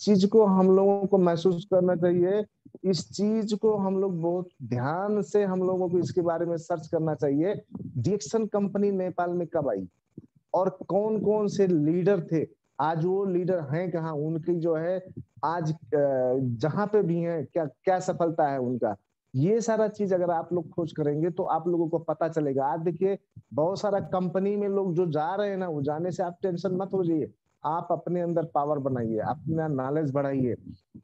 चीज को हम लोगों को महसूस करना चाहिए। इस चीज को हम लोग बहुत ध्यान से हम लोगों को इसके बारे में सर्च करना चाहिए। डीएक्सन कंपनी नेपाल में कब आई और कौन कौन से लीडर थे, आज वो लीडर हैं कहाँ, उनकी जो है आज जहां पे भी हैं क्या क्या सफलता है उनका। ये सारा चीज अगर आप लोग खोज करेंगे तो आप लोगों को पता चलेगा। आज देखिए बहुत सारा कंपनी में लोग जो जा रहे हैं ना, वो जाने से आप टेंशन मत हो जाइए। आप अपने अंदर पावर बनाइए, अपना नॉलेज बढ़ाइए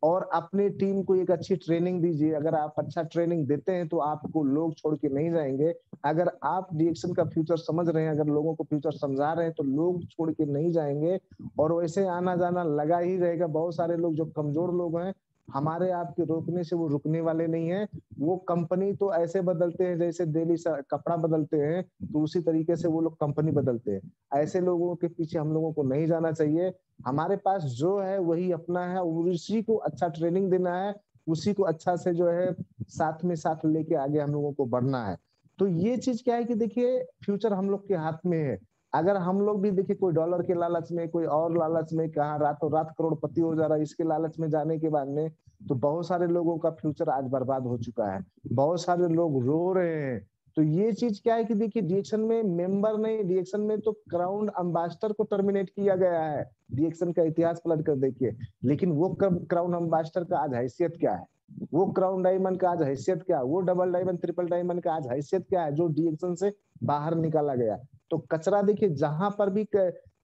और अपनी टीम को एक अच्छी ट्रेनिंग दीजिए। अगर आप अच्छा ट्रेनिंग देते हैं तो आपको लोग छोड़ के नहीं जाएंगे। अगर आप डीएक्शन का फ्यूचर समझ रहे हैं, अगर लोगों को फ्यूचर समझा रहे हैं तो लोग छोड़ के नहीं जाएंगे और वैसे आना जाना लगा ही रहेगा। बहुत सारे लोग जो कमजोर लोग हैं, हमारे आपके रोकने से वो रुकने वाले नहीं है। वो कंपनी तो ऐसे बदलते हैं जैसे डेली कपड़ा बदलते हैं, तो उसी तरीके से वो लोग कंपनी बदलते हैं। ऐसे लोगों के पीछे हम लोगों को नहीं जाना चाहिए। हमारे पास जो है वही अपना है, उसी को अच्छा ट्रेनिंग देना है, उसी को अच्छा से जो है साथ में साथ लेके आगे हम लोगों को बढ़ना है। तो ये चीज क्या है कि देखिए फ्यूचर हम लोग के हाथ में है। अगर हम लोग भी देखिए कोई डॉलर के लालच में, कोई और लालच में, कहा रातों रात करोड़पति हो जा रहा है, इसके लालच में जाने के बाद में तो बहुत सारे लोगों का फ्यूचर आज बर्बाद हो चुका है। बहुत सारे लोग रो रहे हैं। तो ये चीज क्या है कि देखिए डीएक्शन में मेंबर नहीं, डीएक्शन में तो क्राउन अम्बेसडर को टर्मिनेट किया गया है। डीएक्शन का इतिहास पलट कर देखिए। लेकिन वो क्राउन अम्बेसडर का आज हैसियत क्या है, वो क्राउन डायमंड का आज हैसियत क्या है, वो डबल डायमंड ट्रिपल डायमंड का आज हैसियत क्या है, जो डीएक्शन से बाहर निकाला गया। तो कचरा देखिए जहां पर भी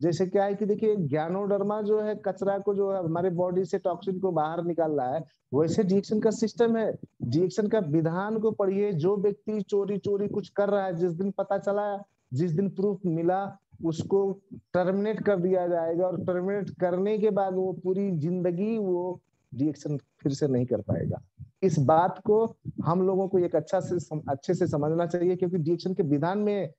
जैसे क्या है कि देखिए ज्ञानोडर्मा जो है कचरा को जो है हमारे बॉडी से टॉक्सिन को बाहर निकाल रहा है, वैसे डीएक्शन का सिस्टम है। डीएक्शन का विधान को पढ़िए। जो व्यक्ति चोरी चोरी कुछ कर रहा है, जिस दिन पता चला, जिस दिन प्रूफ मिला, उसको टर्मिनेट कर दिया जाएगा और टर्मिनेट करने के बाद वो पूरी जिंदगी वो डीएक्शन फिर से नहीं कर पाएगा। इस बात को हम लोगों को एक अच्छे से समझना चाहिए, क्योंकि डीएक्शन के विधान में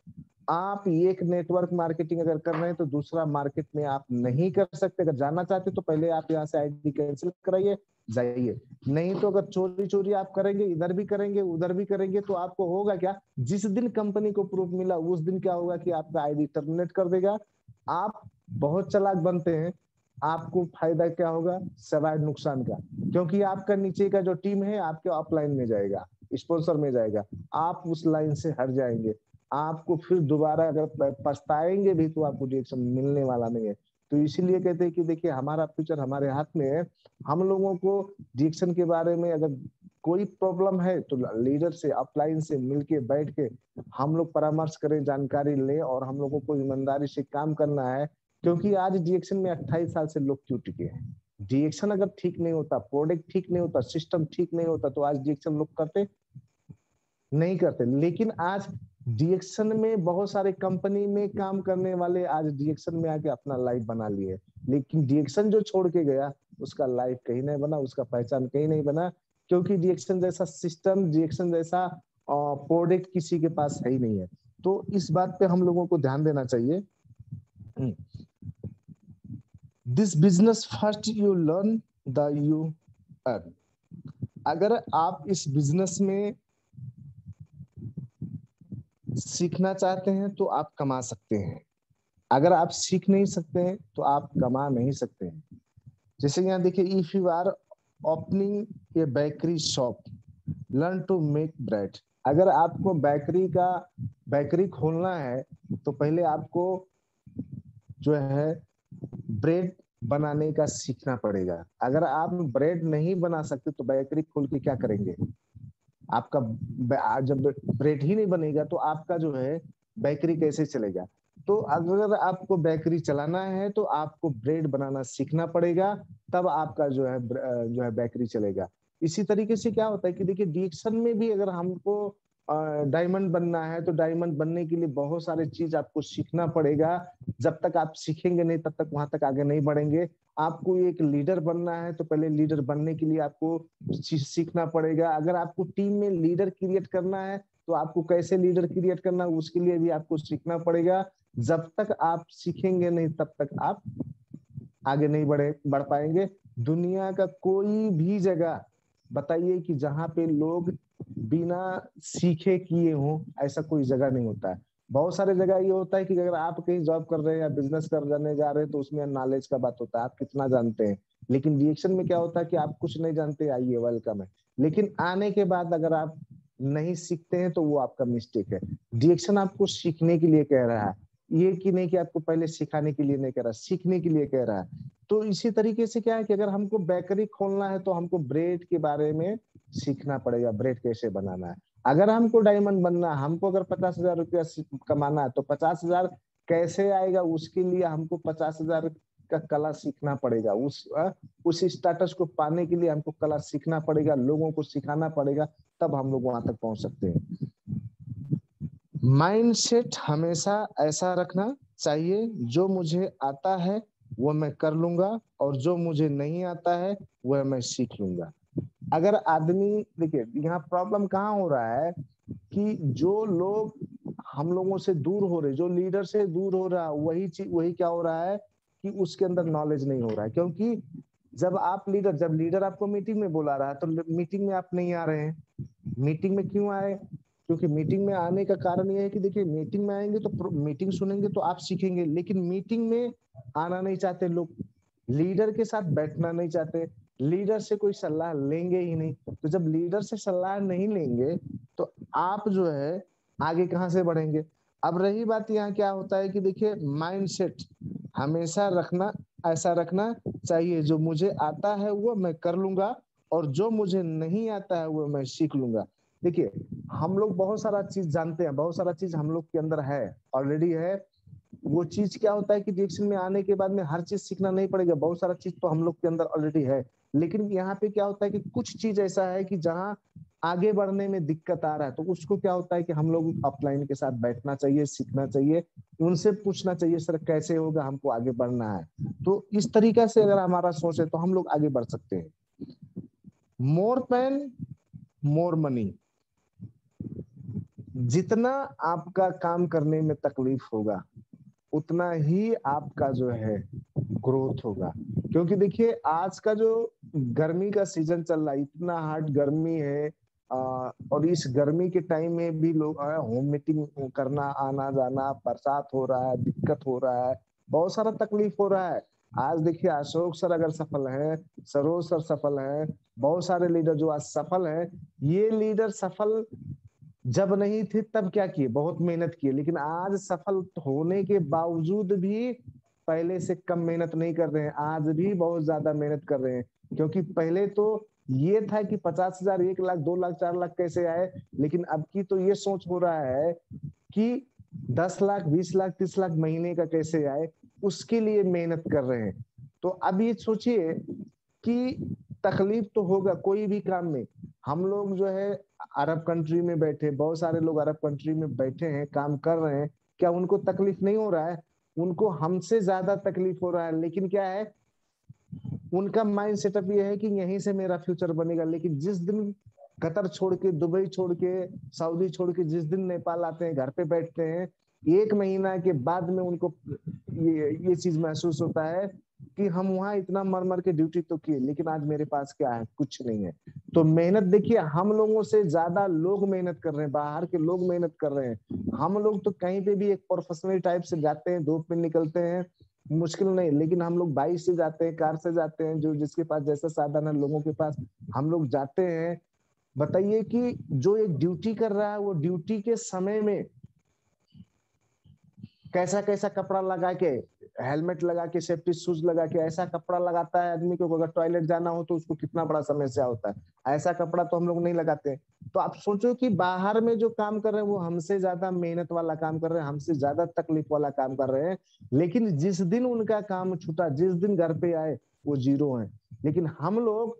आप एक नेटवर्क मार्केटिंग अगर कर रहे हैं तो दूसरा मार्केट में आप नहीं कर सकते। अगर जाना चाहते तो पहले आप यहाँ से आईडी कैंसिल कराइए, जाइए। नहीं तो अगर चोरी चोरी आप करेंगे, इधर भी करेंगे उधर भी करेंगे, तो आपको होगा क्या, जिस दिन कंपनी को प्रूफ मिला उस दिन क्या होगा कि आपका आईडी टर्मिनेट कर देगा। आप बहुत चालाक बनते हैं, आपको फायदा क्या होगा, सवाए नुकसान का। क्योंकि आपका नीचे का जो टीम है आपके अपलाइन में जाएगा, स्पॉन्सर में जाएगा, आप उस लाइन से हट जाएंगे। आपको फिर दोबारा अगर पछताएंगे भी तो आपको रिएक्शन मिलने वाला नहीं है। तो इसीलिए कहते हैं कि देखिए हमारा फ्यूचर हमारे हाथ में है। हम लोगों को रिएक्शन के बारे में अगर कोई प्रॉब्लम है तो लीडर से अपलाइन से मिलके बैठ के हम लोग परामर्श करें, जानकारी लें और हम लोगों को ईमानदारी से काम करना है। क्योंकि आज डीएक्शन में 28 साल से लोग क्यों टिके हैं। डीएक्शन अगर ठीक नहीं होता, प्रोडक्ट ठीक नहीं होता, सिस्टम ठीक नहीं होता, तो आज डीएक्शन लोग करते नहीं करते। लेकिन आज डीएक्शन में बहुत सारे कंपनी में काम करने वाले आज डीएक्शन में आके अपना लाइफ बना लिए। लेकिन डीएक्शन जो छोड़ के गया उसका लाइफ कहीं नहीं बना, उसका पहचान कहीं नहीं बना। क्योंकि डीएक्शन जैसा सिस्टम, डीएक्शन जैसा प्रोडक्ट किसी के पास है ही नहीं है। तो इस बात पे हम लोगों को ध्यान देना चाहिए। This business first you learn the you earn. अगर आप इस बिजनेस में सीखना चाहते हैं तो आप कमा सकते हैं। अगर आप सीख नहीं सकते हैं तो आप कमा नहीं सकते हैं। जैसे यहाँ देखिए, if you are opening a bakery shop, learn to make bread. अगर आपको बेकरी खोलना है तो पहले आपको जो है ब्रेड बनाने का सीखना पड़ेगा। अगर आप ब्रेड नहीं बना सकते तो बेकरी खोल के क्या करेंगे। आपका जब ब्रेड ही नहीं बनेगा तो आपका जो है बेकरी कैसे चलेगा। तो अगर आपको बेकरी चलाना है तो आपको ब्रेड बनाना सीखना पड़ेगा, तब आपका जो है बेकरी चलेगा। इसी तरीके से क्या होता है कि देखिए डीएक्शन में भी अगर हमको डायमंड बनना है तो डायमंड बनने के लिए बहुत सारे चीज आपको सीखना पड़ेगा। जब तक आप सीखेंगे नहीं तब तक वहां तक आगे नहीं बढ़ेंगे। आपको एक लीडर बनना है तो पहले लीडर बनने के लिए आपको सीखना पड़ेगा। अगर आपको टीम में लीडर क्रिएट करना है तो आपको कैसे लीडर क्रिएट करना है उसके लिए भी आपको सीखना पड़ेगा। जब तक आप सीखेंगे नहीं तब तक आप आगे नहीं बढ़ पाएंगे। दुनिया का कोई भी जगह बताइए कि जहां पे लोग बिना सीखे किए हों, ऐसा कोई जगह नहीं होता है। बहुत सारे जगह ये होता है कि अगर आप कहीं जॉब कर रहे हैं या बिजनेस करने जा रहे हैं तो उसमें नॉलेज का बात होता है, आप कितना जानते हैं। लेकिन रिएक्शन में क्या होता है कि आप कुछ नहीं जानते, आइए वेलकम है। लेकिन आने के बाद अगर आप नहीं सीखते हैं तो वो आपका मिस्टेक है। रिएक्शन आपको सीखने के लिए कह रहा है, ये कि नहीं कि आपको पहले सिखाने के लिए नहीं कह रहा, सीखने के लिए कह रहा है। तो इसी तरीके से क्या है कि अगर हमको बेकरी खोलना है तो हमको ब्रेड के बारे में सीखना पड़ेगा, ब्रेड कैसे बनाना है। अगर हमको डायमंड बनना, हमको अगर 50,000 रुपया कमाना है तो 50,000 कैसे आएगा, उसके लिए हमको 50,000 का कला सीखना पड़ेगा। उस स्टेटस को पाने के लिए हमको कला सीखना पड़ेगा, लोगों को सिखाना पड़ेगा, तब हम लोग वहां तक पहुंच सकते हैं। माइंडसेट हमेशा ऐसा रखना चाहिए, जो मुझे आता है वो मैं कर लूंगा और जो मुझे नहीं आता है वह मैं सीख लूंगा। अगर आदमी, देखिए यहाँ प्रॉब्लम कहाँ हो रहा है कि जो लोग हम लोगों से दूर हो रहे, जो लीडर से दूर हो रहा है, वही क्या हो रहा है कि उसके अंदर नॉलेज नहीं हो रहा है। क्योंकि जब लीडर आपको मीटिंग में बुला रहा है तो मीटिंग में आप नहीं आ रहे हैं। मीटिंग में क्यों आए? क्योंकि मीटिंग में आने का कारण यह है कि देखिए, मीटिंग में आएंगे तो मीटिंग सुनेंगे तो आप सीखेंगे, लेकिन मीटिंग में आना नहीं चाहते लोग, लीडर के साथ बैठना नहीं चाहते, लीडर से कोई सलाह लेंगे ही नहीं। तो जब लीडर से सलाह नहीं लेंगे तो आप जो है आगे कहां से बढ़ेंगे। अब रही बात, यहाँ क्या होता है कि देखिए, माइंडसेट हमेशा रखना, ऐसा रखना चाहिए, जो मुझे आता है वो मैं कर लूंगा और जो मुझे नहीं आता है वो मैं सीख लूंगा। देखिए, हम लोग बहुत सारा चीज जानते हैं, बहुत सारा चीज हम लोग के अंदर है, ऑलरेडी है। वो चीज क्या होता है कि डिएक्शन में आने के बाद में हर चीज सीखना नहीं पड़ेगा, बहुत सारा चीज तो हम लोग के अंदर ऑलरेडी है। लेकिन यहाँ पे क्या होता है कि कुछ चीज ऐसा है कि जहाँ आगे बढ़ने में दिक्कत आ रहा है, तो उसको क्या होता है कि हम लोग अपलाइन के साथ बैठना चाहिए, सीखना चाहिए, उनसे पूछना चाहिए, सर कैसे होगा, हमको आगे बढ़ना है। तो इस तरीका से अगर हमारा सोच है तो हम लोग आगे बढ़ सकते हैं। मोर पेन मोर मनी। जितना आपका काम करने में तकलीफ होगा उतना ही आपका जो है ग्रोथ होगा। क्योंकि देखिए, आज का जो गर्मी का सीजन चल रहा है, इतना हार्ड गर्मी है, और इस गर्मी के टाइम में भी लोग होम मीटिंग करना, आना जाना, बरसात हो रहा है, दिक्कत हो रहा है, बहुत सारा तकलीफ हो रहा है। आज देखिए, अशोक सर अगर सफल है, सरोज सर सफल है, बहुत सारे लीडर जो आज सफल है, ये लीडर सफल जब नहीं थे तब क्या किए, बहुत मेहनत किए, लेकिन आज सफल होने के बावजूद भी पहले से कम मेहनत नहीं कर रहे हैं, आज भी बहुत ज्यादा मेहनत कर रहे हैं। क्योंकि पहले तो ये था कि 50,000, 1 लाख, 2 लाख, 4 लाख कैसे आए, लेकिन अब की तो ये सोच हो रहा है कि 10 लाख, 20 लाख, 30 लाख महीने का कैसे आए, उसके लिए मेहनत कर रहे हैं। तो अब ये सोचिए कि तकलीफ तो होगा कोई भी काम में। हम लोग जो है अरब कंट्री में बैठे, बहुत सारे लोग अरब कंट्री में बैठे हैं, काम कर रहे हैं, क्या उनको तकलीफ नहीं हो रहा है? उनको हमसे ज्यादा तकलीफ हो रहा है। लेकिन क्या है, उनका माइंड सेटअप ये है कि यहीं से मेरा फ्यूचर बनेगा। लेकिन जिस दिन कतर छोड़ के, दुबई छोड़ के, सऊदी छोड़ के जिस दिन नेपाल आते हैं, घर पे बैठते हैं, 1 महीना के बाद में उनको ये चीज महसूस होता है कि हम वहां इतना मर मर के ड्यूटी तो किए, लेकिन आज मेरे पास क्या है, कुछ नहीं है। तो मेहनत देखिए, हम लोगों से ज्यादा लोग मेहनत कर रहे हैं, बाहर के लोग मेहनत कर रहे हैं। हम लोग तो कहीं पे भी एक प्रोफेशनल टाइप से जाते हैं, धूप में निकलते हैं, मुश्किल नहीं, लेकिन हम लोग बाइक से जाते हैं, कार से जाते हैं, जो जिसके पास जैसा साधन है, लोगों के पास हम लोग जाते हैं। बताइए कि जो एक ड्यूटी कर रहा है, वो ड्यूटी के समय में कैसा कैसा कपड़ा लगा के, हेलमेट लगा के, सेफ्टी शूज लगा के, ऐसा कपड़ा लगाता है आदमी को, अगर टॉयलेट जाना हो तो उसको कितना बड़ा समस्या होता है। ऐसा कपड़ा तो हम लोग नहीं लगाते। तो आप सोचो कि बाहर में जो काम कर रहे हैं वो हमसे ज्यादा मेहनत वाला काम कर रहे हैं, हमसे ज्यादा तकलीफ वाला काम कर रहे हैं, लेकिन जिस दिन उनका काम छूटा, जिस दिन घर पे आए, वो जीरो है। लेकिन हम लोग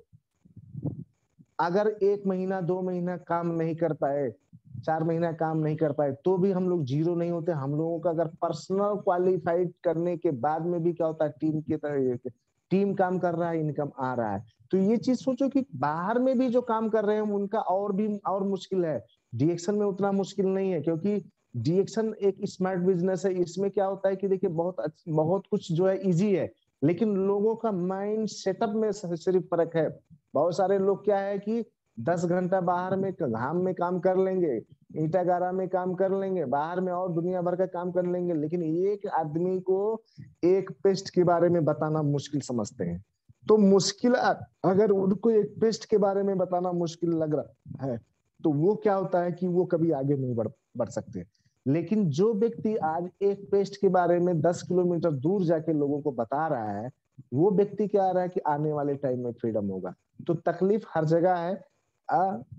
अगर 1 महीना, 2 महीना काम नहीं कर पाए, 4 महीना काम नहीं कर पाए, तो भी हम लोग जीरो नहीं होते। हम लोगों का अगर पर्सनल क्वालिफाइड करने के बाद में भी क्या होता है, टीम की तरह, टीम काम कर रहा है, इनकम आ रहा है। तो ये चीज सोचो कि बाहर में भी जो काम कर रहे हैं उनका और भी और मुश्किल है। डीएक्शन में उतना मुश्किल नहीं है, क्योंकि डीएक्शन एक स्मार्ट बिजनेस है। इसमें क्या होता है कि देखिए, बहुत कुछ जो है इजी है, लेकिन लोगों का माइंड सेटअप में सिर्फ फर्क है। बहुत सारे लोग क्या है कि 10 घंटा बाहर में घाम में काम कर लेंगे, ईटा गारा में काम कर लेंगे, बाहर में और दुनिया भर का काम कर लेंगे, लेकिन एक आदमी को एक पेस्ट के बारे में बताना मुश्किल समझते हैं। तो मुश्किल अगर उनको एक पेस्ट के बारे में बताना मुश्किल लग रहा है तो वो क्या होता है कि वो कभी आगे नहीं बढ़ सकते। लेकिन जो व्यक्ति आज एक पेस्ट के बारे में 10 किलोमीटर दूर जाके लोगों को बता रहा है, वो व्यक्ति क्या आ रहा है कि आने वाले टाइम में फ्रीडम होगा। तो तकलीफ हर जगह है,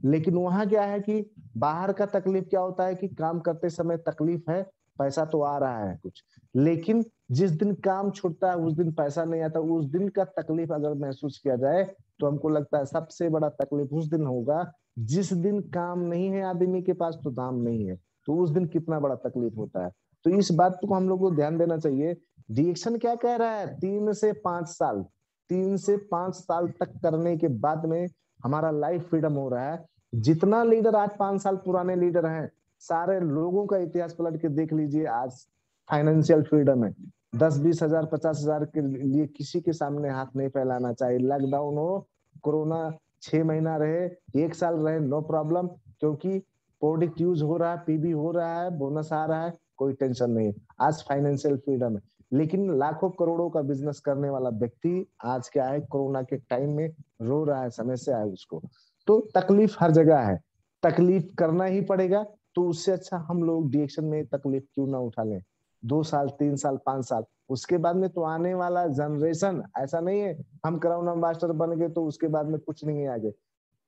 लेकिन वहां क्या है कि बाहर का तकलीफ क्या होता है कि काम करते समय तकलीफ है, पैसा तो आ रहा है कुछ, लेकिन जिस दिन काम छूटता है उस दिन पैसा नहीं आता। उस दिन का तकलीफ अगर महसूस किया जाए तो हमको लगता है सबसे बड़ा तकलीफ उस दिन होगा जिस दिन काम नहीं है आदमी के पास तो दाम नहीं है, तो उस दिन कितना बड़ा तकलीफ होता है। तो इस बात को हम लोग को ध्यान देना चाहिए। डिएक्शन क्या कह रहा है, 3 से 5 साल, 3 से 5 साल तक करने के बाद में हमारा लाइफ फ्रीडम हो रहा है। जितना लीडर आज 5 साल पुराने लीडर हैं, सारे लोगों का इतिहास पलट के देख लीजिए, आज फाइनेंशियल फ्रीडम है। 10-20 हजार 50 हजार के लिए किसी के सामने हाथ नहीं फैलाना चाहिए। लॉकडाउन हो, कोरोना 6 महीना रहे, 1 साल रहे, नो प्रॉब्लम, क्योंकि प्रोडक्ट यूज हो रहा है, पीबी हो रहा है, बोनस आ रहा है, कोई टेंशन नहीं है। आज फाइनेंशियल फ्रीडम है। लेकिन लाखों करोड़ों का बिजनेस करने वाला व्यक्ति आज क्या है, कोरोना के टाइम में रो रहा है, समस्या है उसको। तो तकलीफ हर जगह है, तकलीफ करना ही पड़ेगा। तो उससे अच्छा हम लोग डिएक्शन में तकलीफ क्यों ना उठा लें, 2 साल 3 साल 5 साल, उसके बाद में तो आने वाला जनरेशन ऐसा नहीं है हम क्राउन एम्बेसडर बन गए तो उसके बाद में कुछ नहीं है आगे।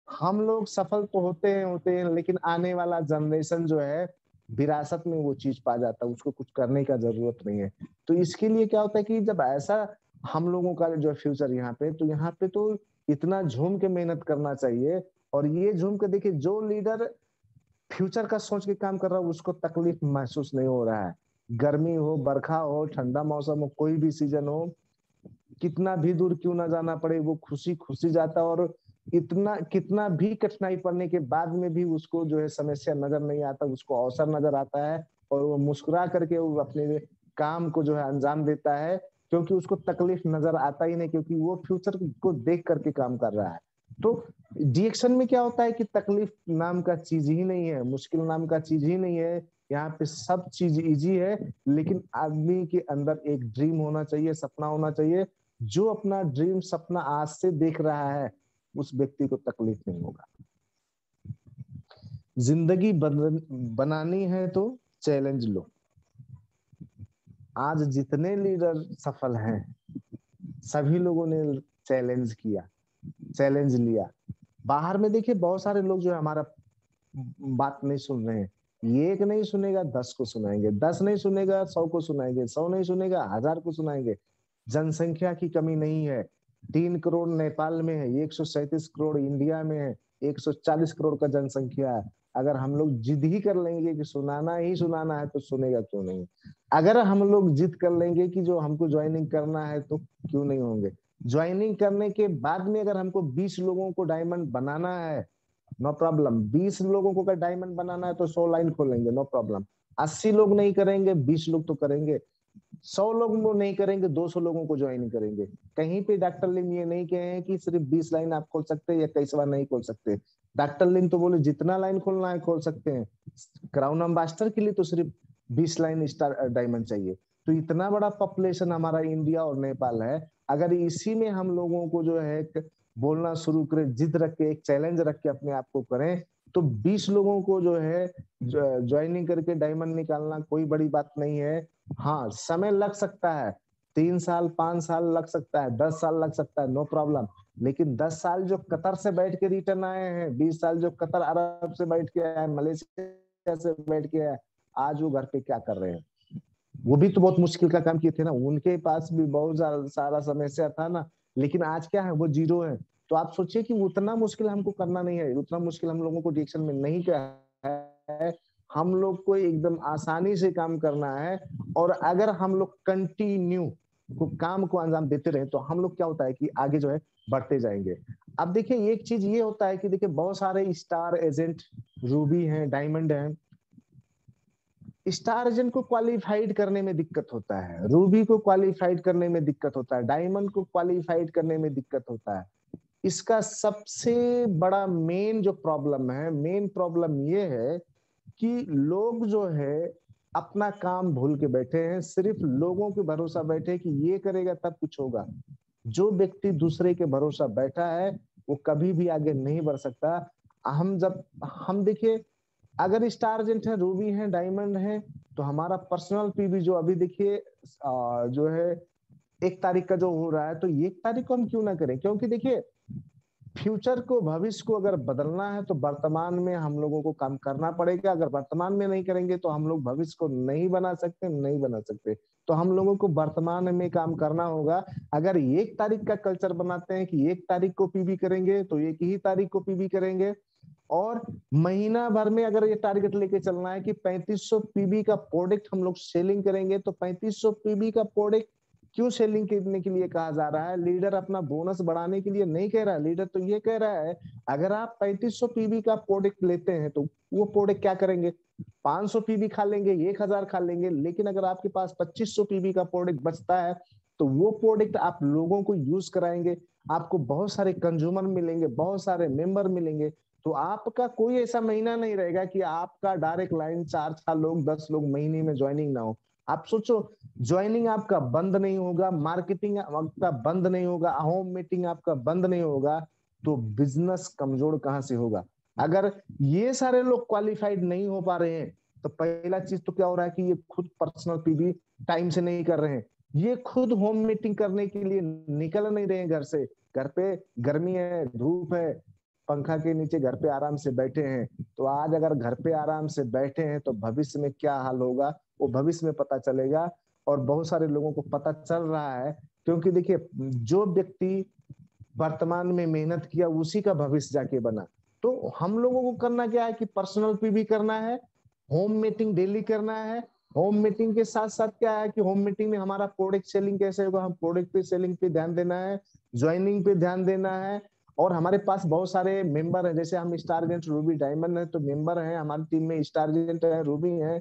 हम लोग सफल तो होते हैं, लेकिन आने वाला जनरेशन जो है विरासत में वो चीज पा जाता है, उसको कुछ करने का जरूरत नहीं है। तो इसके लिए क्या होता है कि जब ऐसा हम लोगों का जो फ्यूचर यहाँ पे तो इतना झूम के मेहनत करना चाहिए। और ये झूम के देखिए, जो लीडर फ्यूचर का सोच के काम कर रहा है उसको तकलीफ महसूस नहीं हो रहा है। गर्मी हो, बरखा हो, ठंडा मौसम हो, कोई भी सीजन हो, कितना भी दूर क्यों ना जाना पड़े, वो खुशी खुशी जाता है। और इतना कितना भी कठिनाई पड़ने के बाद में भी उसको जो है समस्या नजर नहीं आता, उसको अवसर नजर आता है और वो मुस्कुरा करके वो अपने काम को जो है अंजाम देता है, क्योंकि उसको तकलीफ नजर आता ही नहीं, क्योंकि वो फ्यूचर को देख करके काम कर रहा है। तो डिएक्शन में क्या होता है कि तकलीफ नाम का चीज ही नहीं है, मुश्किल नाम का चीज ही नहीं है। यहाँ पे सब चीज इजी है, लेकिन आदमी के अंदर एक ड्रीम होना चाहिए, सपना होना चाहिए। जो अपना ड्रीम सपना आज से देख रहा है उस व्यक्ति को तकलीफ नहीं होगा। जिंदगी बनानी है तो चैलेंज लो। आज जितने लीडर सफल हैं सभी लोगों ने चैलेंज किया, चैलेंज लिया। बाहर में देखिए बहुत सारे लोग जो है हमारा बात नहीं सुन रहे हैं। ये एक नहीं सुनेगा 10 को सुनाएंगे, 10 नहीं सुनेगा 100 को सुनाएंगे, 100 नहीं सुनेगा 1000 को सुनाएंगे। जनसंख्या की कमी नहीं है, 3 करोड़ नेपाल में है, 137 करोड़ इंडिया में है, 140 करोड़ का जनसंख्या है। अगर हम लोग जिद ही कर लेंगे कि सुनाना ही सुनाना है तो सुनेगा क्यों नहीं। अगर हम लोग जिद कर लेंगे कि जो हमको ज्वाइनिंग करना है तो क्यों नहीं होंगे। ज्वाइनिंग करने के बाद में अगर हमको 20 लोगों को डायमंड बनाना है, नो प्रॉब्लम। 20 लोगों को अगर डायमंड बनाना है तो 100 लाइन खोलेंगे, नो प्रॉब्लम। 80 लोग नहीं करेंगे, 20 लोग तो करेंगे। 100 लोग वो नहीं करेंगे, 200 लोगों को ज्वाइन करेंगे। कहीं पे डॉक्टर लिम ये नहीं कहे हैं कि सिर्फ 20 लाइन आप खोल सकते हैं या 21वां नहीं खोल सकते। डॉक्टर लिम तो बोले जितना लाइन खोलना है खोल सकते हैं। क्राउन एम्बेसडर के लिए तो सिर्फ 20 लाइन स्टार डायमंड चाहिए। तो इतना बड़ा पॉपुलेशन हमारा इंडिया और नेपाल है। अगर इसी में हम लोगों को जो है बोलना शुरू करें, जिद रख के, एक चैलेंज रख के अपने आप को करें, तो 20 लोगों को जो है ज्वाइनिंग करके डायमंड निकालना कोई बड़ी बात नहीं है। हाँ, समय लग सकता है, 3 साल 5 साल लग सकता है, 10 साल लग सकता है, नो प्रॉब्लम। लेकिन 10 साल जो कतर से बैठ के रिटर्न आए हैं, 20 साल जो कतर अरब से बैठ के आए, मलेशिया से बैठ के आए, आज वो घर पे क्या कर रहे हैं। वो भी तो बहुत मुश्किल का काम किए थे ना, उनके पास भी बहुत सारा समस्या था ना, लेकिन आज क्या है, वो जीरो है। तो आप सोचिए कि उतना मुश्किल हमको करना नहीं है, उतना मुश्किल हम लोगों को डिएक्शन में नहीं किया है। हम लोग को एकदम आसानी से काम करना है। और अगर हम लोग कंटिन्यू काम को अंजाम देते रहे तो हम लोग क्या होता है कि आगे जो है बढ़ते जाएंगे। अब देखिए एक चीज ये होता है कि देखिए बहुत सारे स्टार एजेंट रूबी हैं, डायमंड हैं। स्टार एजेंट को क्वालिफाइड करने में दिक्कत होता है, रूबी को क्वालिफाइड करने में दिक्कत होता है, डायमंड को क्वालिफाइड करने में दिक्कत होता है। इसका सबसे बड़ा मेन जो प्रॉब्लम है, मेन प्रॉब्लम ये है कि लोग जो है अपना काम भूल के बैठे हैं, सिर्फ लोगों के भरोसा बैठे हैं कि ये करेगा तब कुछ होगा। जो व्यक्ति दूसरे के भरोसा बैठा है वो कभी भी आगे नहीं बढ़ सकता। हम देखिए, अगर स्टार एजेंट है, रूबी है, डायमंड है, तो हमारा पर्सनल पीबी जो अभी देखिए जो है 1 तारीख का जो हो रहा है, तो 1 तारीख को हम क्यों ना करें? क्योंकि देखिए, फ्यूचर को, भविष्य को अगर बदलना है तो वर्तमान में हम लोगों को काम करना पड़ेगा। अगर वर्तमान में नहीं करेंगे तो हम लोग भविष्य को नहीं बना सकते, नहीं बना सकते। तो हम लोगों को वर्तमान में काम करना होगा। अगर 1 तारीख का कल्चर बनाते हैं कि 1 तारीख को पीबी करेंगे, तो 1 ही तारीख को पीबी करेंगे। और महीना भर में अगर ये टारगेट लेके चलना है कि 3500 पीबी का प्रोडक्ट हम लोग सेलिंग करेंगे, तो 3500 पीबी का प्रोडक्ट क्यों सेलिंग करने के लिए कहा जा रहा है? लीडर अपना बोनस बढ़ाने के लिए नहीं कह रहा है। लीडर तो ये कह रहा है, अगर आप 3500 पीबी का प्रोडक्ट लेते हैं तो वो प्रोडक्ट क्या करेंगे? 500 पीबी खा लेंगे, 1000 खा लेंगे। लेकिन अगर आपके पास 2500 पीबी का प्रोडक्ट बचता है तो वो प्रोडक्ट आप लोगों को यूज कराएंगे, आपको बहुत सारे कंज्यूमर मिलेंगे, बहुत सारे मेंबर मिलेंगे। तो आपका कोई ऐसा महीना नहीं रहेगा कि आपका डायरेक्ट लाइन 4 लोग 10 लोग महीने में ज्वाइनिंग ना हो। आप सोचो, ज्वाइनिंग आपका बंद नहीं होगा, मार्केटिंग आपका बंद नहीं होगा, होम मीटिंग आपका बंद नहीं होगा, तो बिजनेस कमजोर कहां से होगा? अगर ये सारे लोग क्वालिफाइड नहीं हो पा रहे हैं तो पहला चीज तो क्या हो रहा है कि ये खुद पर्सनल पीबी टाइम से नहीं कर रहे हैं। ये खुद होम मीटिंग करने के लिए निकल नहीं रहे हैं घर से। घर पे गर्मी है, धूप है, पंखा के नीचे घर पे आराम से बैठे हैं। तो आज अगर घर पे आराम से बैठे हैं तो भविष्य में क्या हाल होगा वो भविष्य में पता चलेगा। और बहुत सारे लोगों को पता चल रहा है, क्योंकि देखिए, जो व्यक्ति वर्तमान में मेहनत किया उसी का भविष्य जाके बना। तो हम लोगों को करना क्या है कि पर्सनल पीबी करना है, होम मीटिंग डेली करना है। होम मीटिंग के साथ साथ क्या है कि होम मीटिंग में हमारा प्रोडक्ट सेलिंग कैसे होगा, हम प्रोडक्ट पे सेलिंग पे ध्यान देना है, ज्वाइनिंग पे ध्यान देना है। और हमारे पास बहुत सारे मेंबर हैं, जैसे हम स्टार एजेंट रूबी डायमंड है तो मेंबर हैं हमारी टीम में, स्टार एजेंट है, रूबी है,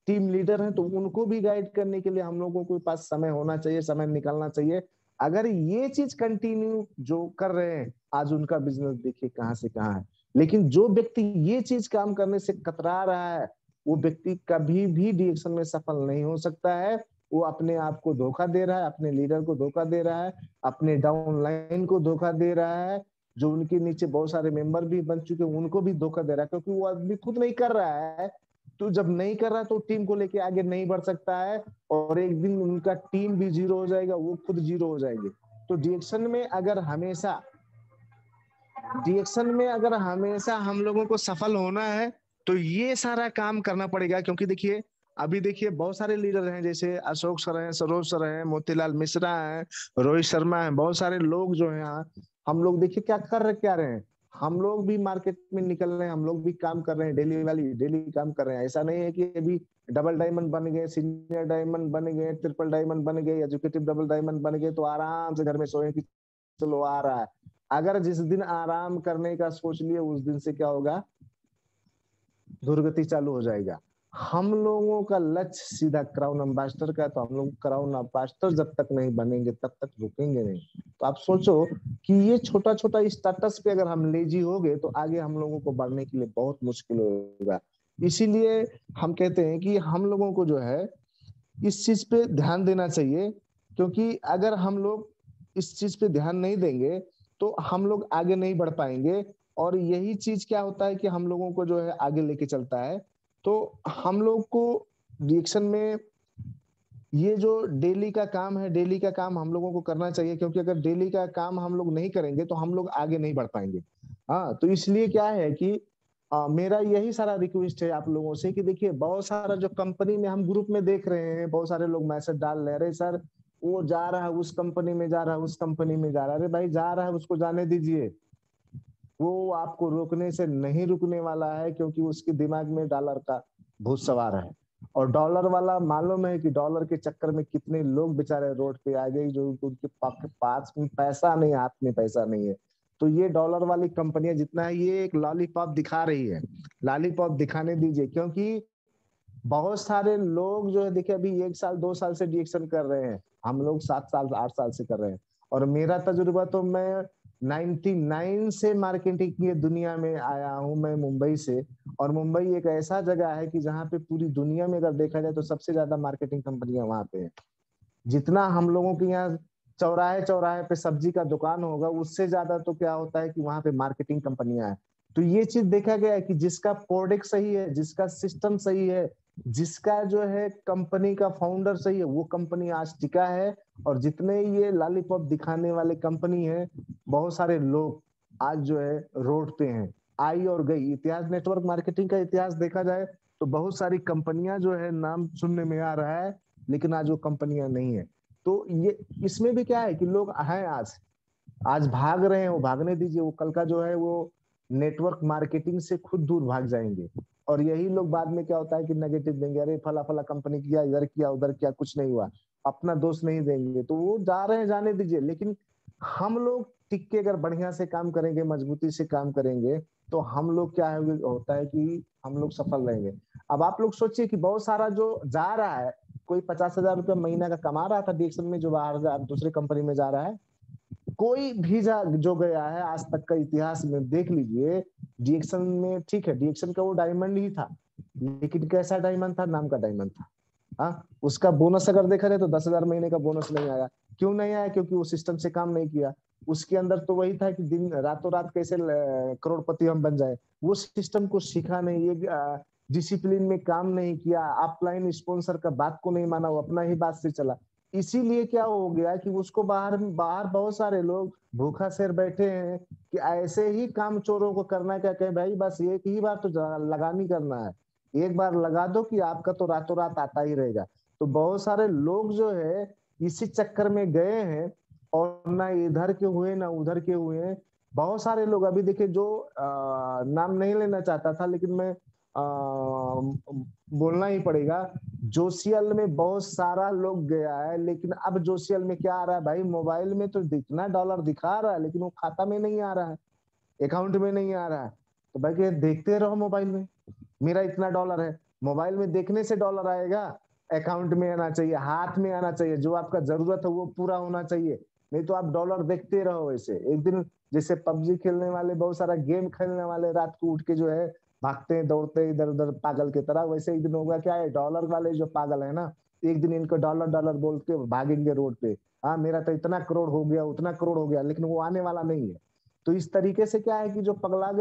टीम लीडर हैं, तो उनको भी गाइड करने के लिए हम लोगों के पास समय होना चाहिए, समय निकालना चाहिए। अगर ये चीज कंटिन्यू जो कर रहे हैं, आज उनका बिजनेस देखिए कहां से कहां है। लेकिन जो व्यक्ति ये चीज काम करने से कतरा रहा है वो व्यक्ति कभी भी डिरेक्शन में सफल नहीं हो सकता है। वो अपने आप को धोखा दे रहा है, अपने लीडर को धोखा दे रहा है, अपने डाउन लाइन को धोखा दे रहा है, जो उनके नीचे बहुत सारे मेंबर भी बन चुके हैं उनको भी धोखा दे रहा है, क्योंकि वो आदमी खुद नहीं कर रहा है। तो जब नहीं कर रहा तो टीम को लेके आगे नहीं बढ़ सकता है, और एक दिन उनका टीम भी जीरो हो जाएगा, वो खुद जीरो हो जाएंगे। तो डिएक्शन में अगर हमेशा हम लोगों को सफल होना है तो ये सारा काम करना पड़ेगा। क्योंकि देखिए, अभी देखिए बहुत सारे लीडर हैं, जैसे अशोक सर हैं, सरोज सर हैं, मोतीलाल मिश्रा हैं, रोहित शर्मा हैं, बहुत सारे लोग जो हैं। हम लोग देखिए क्या रहे हैं, हम लोग भी मार्केट में निकल रहे हैं, हम लोग भी काम कर रहे हैं, डेली काम कर रहे हैं। ऐसा नहीं है कि अभी डबल डायमंड बन गए, सीनियर डायमंड बन गए, ट्रिपल डायमंड बन गए, एजुकेटिव डबल डायमंड बन गए तो आराम से घर में सोए कि चलो आ रहा है। अगर जिस दिन आराम करने का सोच लिए उस दिन से क्या होगा, दुर्गति चालू हो जाएगा। हम लोगों का लक्ष्य सीधा क्राउन एम्बेसडर का, तो हम लोग क्राउन एम्बेसडर जब तक नहीं बनेंगे तब तक रुकेंगे नहीं। तो आप सोचो कि ये छोटा छोटा स्टेटस पे अगर हम लेजी हो गए तो आगे हम लोगों को बढ़ने के लिए बहुत मुश्किल होगा। इसीलिए हम कहते हैं कि हम लोगों को जो है इस चीज पे ध्यान देना चाहिए, क्योंकि अगर हम लोग इस चीज पे ध्यान नहीं देंगे तो हम लोग आगे नहीं बढ़ पाएंगे। और यही चीज क्या होता है कि हम लोगों को जो है आगे लेके चलता है। तो हम लोग को रिएक्शन में ये जो डेली का काम है, डेली का काम हम लोगों को करना चाहिए, क्योंकि अगर डेली का काम हम लोग नहीं करेंगे तो हम लोग आगे नहीं बढ़ पाएंगे। हाँ, तो इसलिए क्या है कि मेरा यही सारा रिक्वेस्ट है आप लोगों से कि देखिए, बहुत सारा जो कंपनी में हम ग्रुप में देख रहे हैं, बहुत सारे लोग मैसेज डाल रहे हैं, अरे सर वो जा रहा है उस कंपनी में, जा रहा है उस कंपनी में जा रहा है। अरे भाई, जा रहा है उसको जाने दीजिए, वो आपको रोकने से नहीं रुकने वाला है, क्योंकि उसके दिमाग में डॉलर का भूत सवार है। और डॉलर वाला मालूम है कि डॉलर के चक्कर में कितने लोग बेचारे रोड पे आ गए, जो उनके पास में पैसा नहीं, हाथ में पैसा नहीं है। तो ये डॉलर वाली कंपनियां जितना है, ये एक लॉलीपॉप दिखा रही है, लॉलीपॉप दिखाने दीजिए। क्योंकि बहुत सारे लोग जो है देखिए, अभी 1 साल 2 साल से डिएक्शन कर रहे हैं, हम लोग 7 साल 8 साल से कर रहे हैं। और मेरा तजुर्बा तो मैं 99 से मार्केटिंग की दुनिया में आया हूं मैं मुंबई से। और मुंबई एक ऐसा जगह है कि जहाँ पे पूरी दुनिया में अगर देखा जाए तो सबसे ज्यादा मार्केटिंग कंपनियां वहां पे है। जितना हम लोगों के यहाँ चौराहे चौराहे पे सब्जी का दुकान होगा, उससे ज्यादा तो क्या होता है कि वहां पे मार्केटिंग कंपनियां हैं। तो ये चीज देखा गया है कि जिसका प्रोडक्ट सही है, जिसका सिस्टम सही है, जिसका जो है कंपनी का फाउंडर सही है, वो कंपनी आज टिका है। और जितने ये लॉलीपॉप दिखाने वाले कंपनी है, बहुत सारे लोग आज जो है रोड पे हैं। आई और गई। इतिहास, नेटवर्क मार्केटिंग का इतिहास देखा जाए तो बहुत सारी कंपनियां जो है नाम सुनने में आ रहा है, लेकिन आज वो कंपनियां नहीं है। तो ये इसमें भी क्या है कि लोग हैं आज आज भाग रहे हैं, वो भागने दीजिए। वो कल का जो है वो नेटवर्क मार्केटिंग से खुद दूर भाग जाएंगे। और यही लोग बाद में क्या होता है कि नेगेटिव देंगे, अरे फला फला कंपनी किया, इधर किया उधर किया, कुछ नहीं हुआ, अपना दोष नहीं देंगे। तो वो जा रहे हैं, जाने दीजिए। लेकिन हम लोग टिक के अगर बढ़िया से काम करेंगे, मजबूती से काम करेंगे, तो हम लोग क्या होता है कि हम लोग सफल रहेंगे। अब आप लोग सोचिए कि बहुत सारा जो जा रहा है, कोई 50,000 रुपया महीना का कमा रहा था डीएक्शन में, जो बाहर दूसरे कंपनी में जा रहा है। कोई भी जो गया है आज तक का इतिहास में देख लीजिए, डीएक्शन में, ठीक है डीएक्शन का वो डायमंड ही था, लेकिन कैसा डायमंड था? नाम का डायमंड था। हाँ, उसका बोनस अगर देखा जाए तो 10,000 महीने का बोनस नहीं आया। क्यों नहीं आया? क्योंकि वो सिस्टम से काम नहीं किया। उसके अंदर तो वही था कि दिन रातों रात कैसे करोड़पति हम बन जाए। वो सिस्टम को सीखा नहीं, ये डिसिप्लिन में काम नहीं किया, ऑफलाइन स्पॉन्सर का बात को नहीं माना, वो अपना ही बात से चला। इसीलिए क्या हो गया कि उसको बाहर बाहर बहुत सारे लोग भूखा शेर बैठे हैं कि ऐसे ही काम चोरों को करना क्या कहे भाई, बस एक ही बार तो लगानी करना है, एक बार लगा दो कि आपका तो रातों रात आता ही रहेगा। तो बहुत सारे लोग जो है इसी चक्कर में गए हैं, और ना इधर के हुए ना उधर के हुए। बहुत सारे लोग अभी देखिए, जो नाम नहीं लेना चाहता था लेकिन मैं बोलना ही पड़ेगा। जोसीएल में बहुत सारा लोग गया है, लेकिन अब जोसीएल में क्या आ रहा है भाई? मोबाइल में तो इतना डॉलर दिखा रहा है, लेकिन वो खाता में नहीं आ रहा है, अकाउंट में नहीं आ रहा है। तो भाई देखते रहो मोबाइल में, मेरा इतना डॉलर है। मोबाइल में देखने से डॉलर आएगा? अकाउंट में आना चाहिए, हाथ में आना चाहिए, जो आपका जरूरत है वो पूरा होना चाहिए। नहीं तो आप डॉलर देखते रहो ऐसे। एक दिन जैसे पबजी खेलने वाले, बहुत सारा गेम खेलने वाले रात को उठ के जो है भागते हैं, दौड़ते हैं इधर उधर पागल की तरह, वैसे एक दिन होगा क्या है, डॉलर वाले जो पागल है ना, एक दिन इनको डॉलर डॉलर बोल के भागेंगे रोड पे। हाँ, मेरा तो इतना करोड़ हो गया, उतना करोड़ हो गया, लेकिन वो आने वाला नहीं है। तो इस तरीके से क्या है कि जो पगला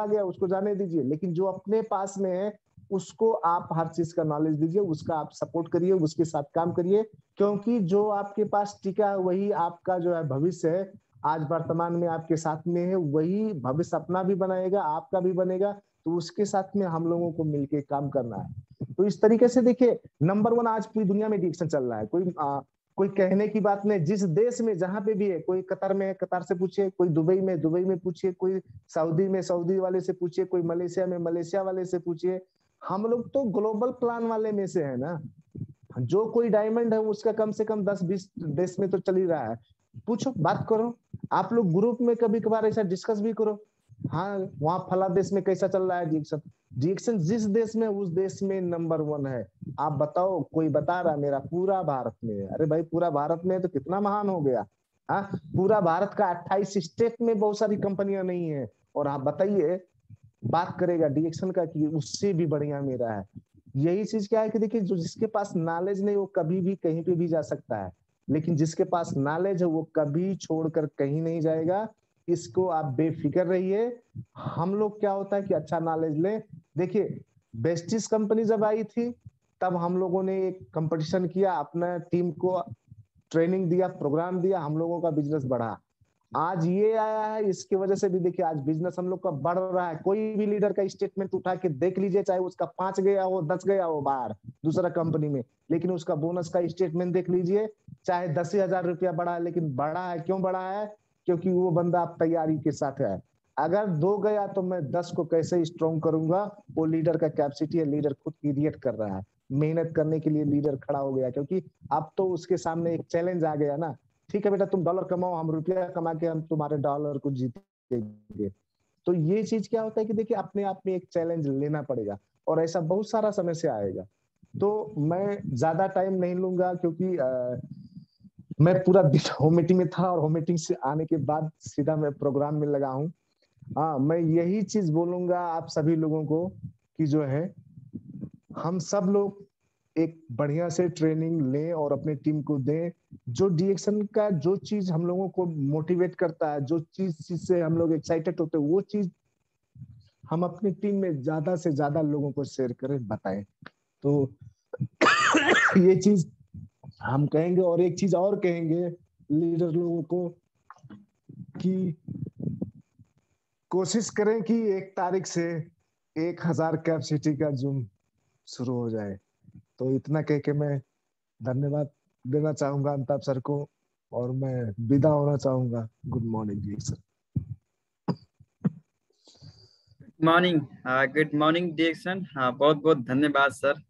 गया उसको जाने दीजिए, लेकिन जो अपने पास में है उसको आप हर चीज का नॉलेज दीजिए, उसका आप सपोर्ट करिए, उसके साथ काम करिए। क्योंकि जो आपके पास टिका है वही आपका जो है भविष्य है। आज वर्तमान में आपके साथ में है, वही भविष्य अपना भी बनाएगा, आपका भी बनेगा। तो उसके साथ में हम लोगों को मिलके काम करना है। तो इस तरीके से देखिए, नंबर 1 आज पूरी दुनिया में डिक्शन चल रहा है। कोई कहने की बात नहीं। जिस देश में जहां पे भी है, कोई कतर में है, कतर से पूछिए, कोई दुबई में पूछिए, कोई सऊदी में सऊदी वाले से पूछिए, कोई मलेशिया में मलेशिया वाले से पूछिए। हम लोग तो ग्लोबल प्लान वाले में से है ना। जो कोई डायमंड है उसका कम से कम 10-20 देश में तो चल ही रहा है। पूछो, बात करो। आप लोग ग्रुप में कभी कभार ऐसा डिस्कस भी करो। हाँ, वहां फला देश में कैसा चल रहा है डिएक्शन। डिएक्शन जिस देश में, उस देश में नंबर 1 है। आप बताओ, कोई बता रहा मेरा पूरा भारत में है। अरे भाई, पूरा भारत में है तो कितना महान हो गया। हाँ, पूरा भारत का 28 स्टेट में बहुत सारी कंपनियां नहीं है, और आप बताइए, बात करेगा डिएक्शन का कि उससे भी बढ़िया मेरा है। यही चीज क्या है कि देखिए, जो जिसके पास नॉलेज नहीं वो कभी भी कहीं पे भी जा सकता है, लेकिन जिसके पास नॉलेज है वो कभी छोड़कर कहीं नहीं जाएगा। इसको आप बेफिक्र रहिए। हम लोग क्या होता है कि अच्छा नॉलेज ले। देखिए, बेस्टिस कंपनी जब आई थी, तब हम लोगों ने एक कंपटीशन किया, अपना टीम को ट्रेनिंग दिया, प्रोग्राम दिया, हम लोगों का बिजनेस बढ़ा। आज ये आया है, इसकी वजह से भी देखिए आज बिजनेस हम लोग का बढ़ रहा है। कोई भी लीडर का स्टेटमेंट उठा के देख लीजिए, चाहे उसका 5 गया हो, 10 गया हो बाहर दूसरा कंपनी में, लेकिन उसका बोनस का स्टेटमेंट देख लीजिए। चाहे 10,000 रुपया बढ़ा है, लेकिन बढ़ा है, क्यों बढ़ा है? क्योंकि वो बंदा आप तैयारी के साथ है। अगर 2 गया तो मैं 10 को कैसे स्ट्रॉन्ग करूंगा? वो लीडर का कैपेसिटी है। लीडर खुद क्रिएट कर रहा है, मेहनत करने के लिए लीडर खड़ा हो गया, क्योंकि अब तो उसके सामने एक चैलेंज आ गया ना। ठीक है बेटा, तुम डॉलर कमाओ, हम रुपया कमा के हम तुम्हारे डॉलर को जीतेंगे। तो ये चीज क्या होता है कि देखिए, अपने आप में एक चैलेंज लेना पड़ेगा, और ऐसा बहुत सारा समय से आएगा। तो मैं ज्यादा टाइम नहीं लूंगा, क्योंकि मैं पूरा दिन होम मीटिंग में था और होम मीटिंग से आने के बाद सीधा मैं प्रोग्राम में लगा हूँ। हाँ, मैं यही चीज बोलूंगा आप सभी लोगों को कि जो है हम सब लोग एक बढ़िया से ट्रेनिंग लें और अपने टीम को दें। जो डीएक्शन का जो चीज हम लोगों को मोटिवेट करता है, जो चीज से हम लोग एक्साइटेड होते हैं, वो चीज हम अपनी टीम में ज्यादा से ज्यादा लोगों को शेयर करें, बताएं। तो ये चीज हम कहेंगे। और एक चीज और कहेंगे लीडर लोगों को कि कोशिश करें कि 1 तारीख से 1000 कैपेसिटी का जूम शुरू हो जाए। तो इतना कह के मैं धन्यवाद देना चाहूंगा अमिताभ सर को और मैं विदा होना चाहूंगा। गुड मॉर्निंग जी सर। मॉर्निंग, गुड मॉर्निंग डिएक्शन। हाँ, बहुत बहुत धन्यवाद सर।